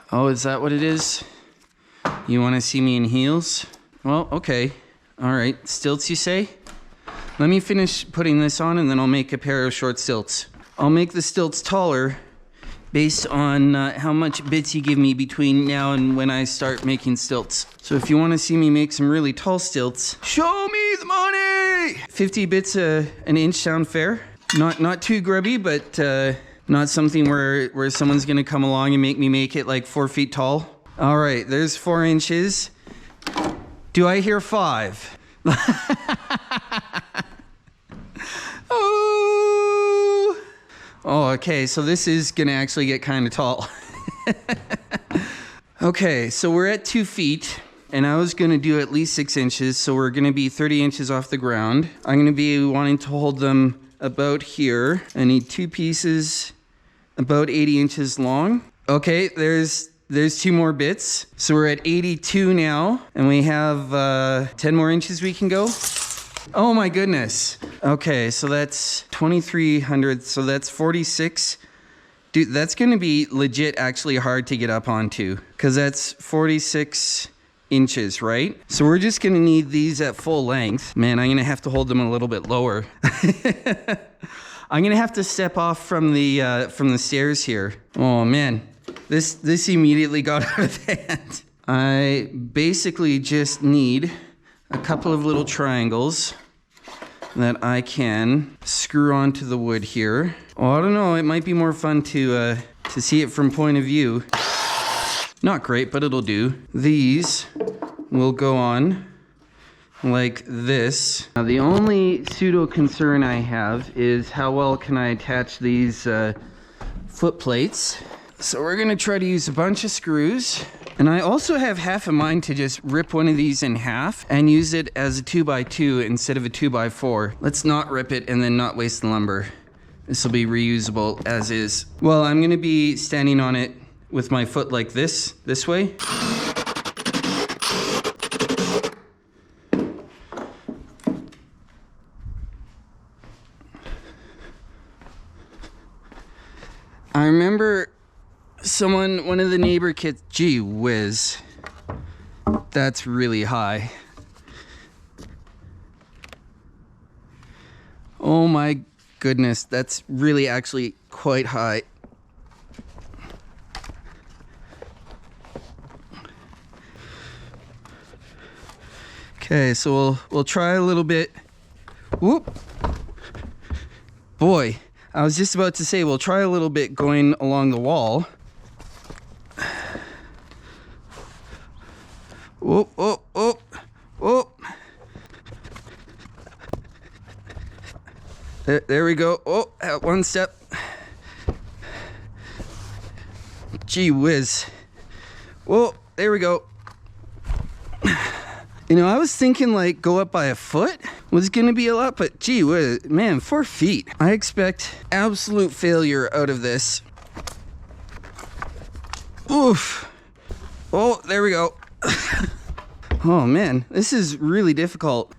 Oh, is that what it is? You want to see me in heels? Well, okay. All right, stilts you say? Let me finish putting this on and then I'll make a pair of short stilts. I'll make the stilts taller based on how much bits you give me between now and when I start making stilts. So if you want to see me make some really tall stilts, show me the money! 50 bits an inch sound fair? Not too grubby, but not something where someone's gonna come along and make me make it like 4 feet tall. All right, there's 4 inches. Do I hear 5? Oh, okay, so this is gonna actually get kind of tall. Okay, so we're at 2 feet, and I was gonna do at least 6 inches, so we're gonna be 30 inches off the ground. I'm gonna be wanting to hold them about here. I need 2 pieces about 80 inches long. Okay, there's 2 more bits. So we're at 82 now, and we have 10 more inches we can go. Oh my goodness. Okay, so that's 2,300, so that's 46. Dude, that's gonna be legit actually hard to get up onto, because that's 46 inches, right? So we're just gonna need these at full length. Man, I'm gonna have to hold them a little bit lower. I'm gonna have to step off from the stairs here. Oh man, this immediately got out of hand. I basically just need a couple of little triangles that I can screw onto the wood here. Oh, I don't know, it might be more fun to see it from point of view. Not great, but it'll do. These will go on like this. Now, the only pseudo concern I have is how well can I attach these foot plates. So we're gonna try to use a bunch of screws. And I also have half a mind to just rip one of these in half and use it as a 2x2 instead of a 2x4. Let's not rip it and then not waste the lumber. This will be reusable as is. Well, I'm gonna be standing on it with my foot like this way. I remember one of the neighbor kids, gee whiz, that's really high. Oh my goodness, that's really actually quite high. Okay, so we'll try a little bit. Whoop. Boy, I was just about to say we'll try a little bit going along the wall. Whoop, whoop, whoop, whoop. There we go. Oh, one step. Gee whiz. Whoa, there we go. You know, I was thinking like go up by a foot was gonna be a lot, but gee whiz, man, 4 feet. I expect absolute failure out of this. Oof. Oh, there we go. Oh man, this is really difficult.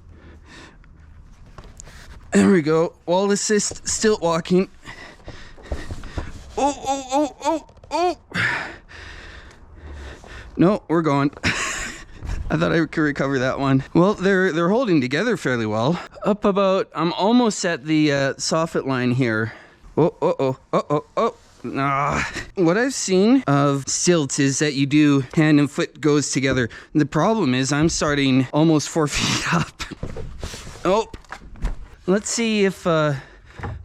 There we go. Wall assist, stilt walking. Oh, oh, oh, oh, oh. No, we're going. I thought I could recover that one. Well, they're holding together fairly well. Up about, I'm almost at the soffit line here. Oh, oh, oh, oh, oh, oh. What I've seen of stilts is that you do hand and foot goes together. The problem is I'm starting almost 4 feet up. Oh, let's see if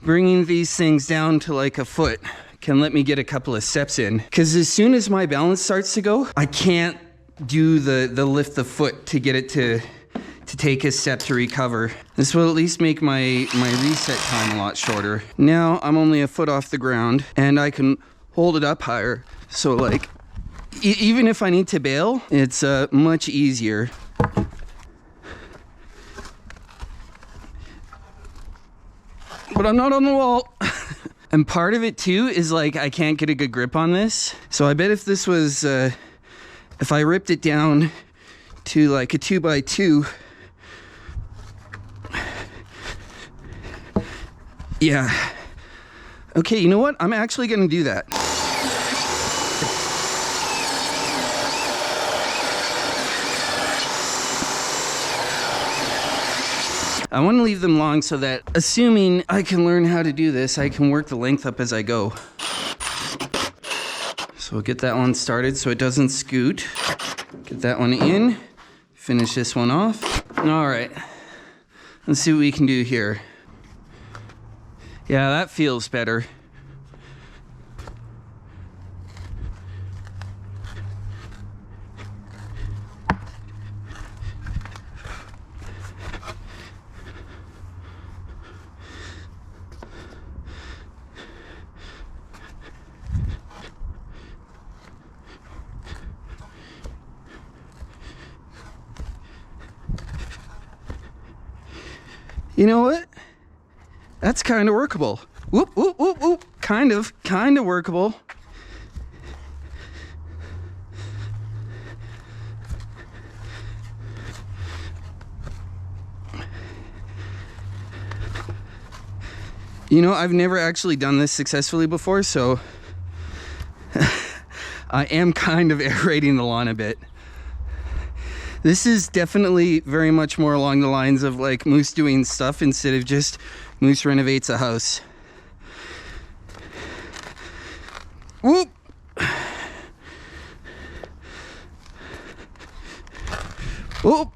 bringing these things down to like a foot can let me get a couple of steps in. Because as soon as my balance starts to go, I can't do the lift the foot to get it to take a step to recover. This will at least make my reset time a lot shorter. Now I'm only a foot off the ground and I can hold it up higher. So like, even if I need to bail, it's much easier. But I'm not on the wall. And part of it too is like, I can't get a good grip on this. So I bet if this was, if I ripped it down to like a 2x2, yeah. Okay, you know what? I'm actually gonna do that. I want to leave them long so that, assuming I can learn how to do this, I can work the length up as I go. So we'll get that one started so it doesn't scoot. Get that one in, finish this one off. All right, let's see what we can do here. Yeah, that feels better. You know what? That's kind of workable. Whoop, whoop, whoop, whoop. Kind of workable. You know, I've never actually done this successfully before, so I am kind of aerating the lawn a bit. This is definitely very much more along the lines of like Moose doing stuff instead of just Moose renovates a house. Whoop! Whoop!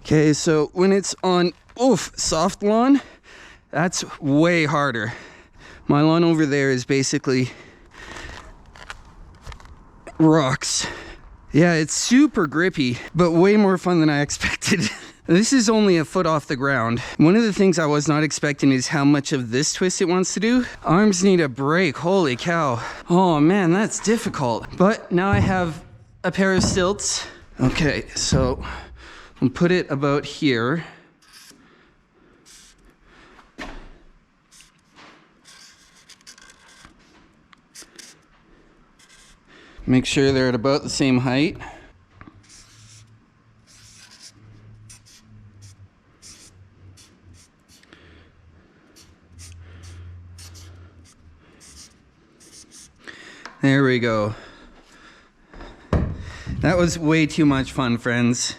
Okay, so when it's on soft lawn, that's way harder. My lawn over there is basically rocks. Yeah, it's super grippy, but way more fun than I expected. This is only a foot off the ground. One of the things I was not expecting is how much of this twist it wants to do. Arms need a break, holy cow. Oh man, that's difficult. But now I have a pair of stilts. Okay, so I'll put it about here. Make sure they're at about the same height. There we go. That was way too much fun, friends.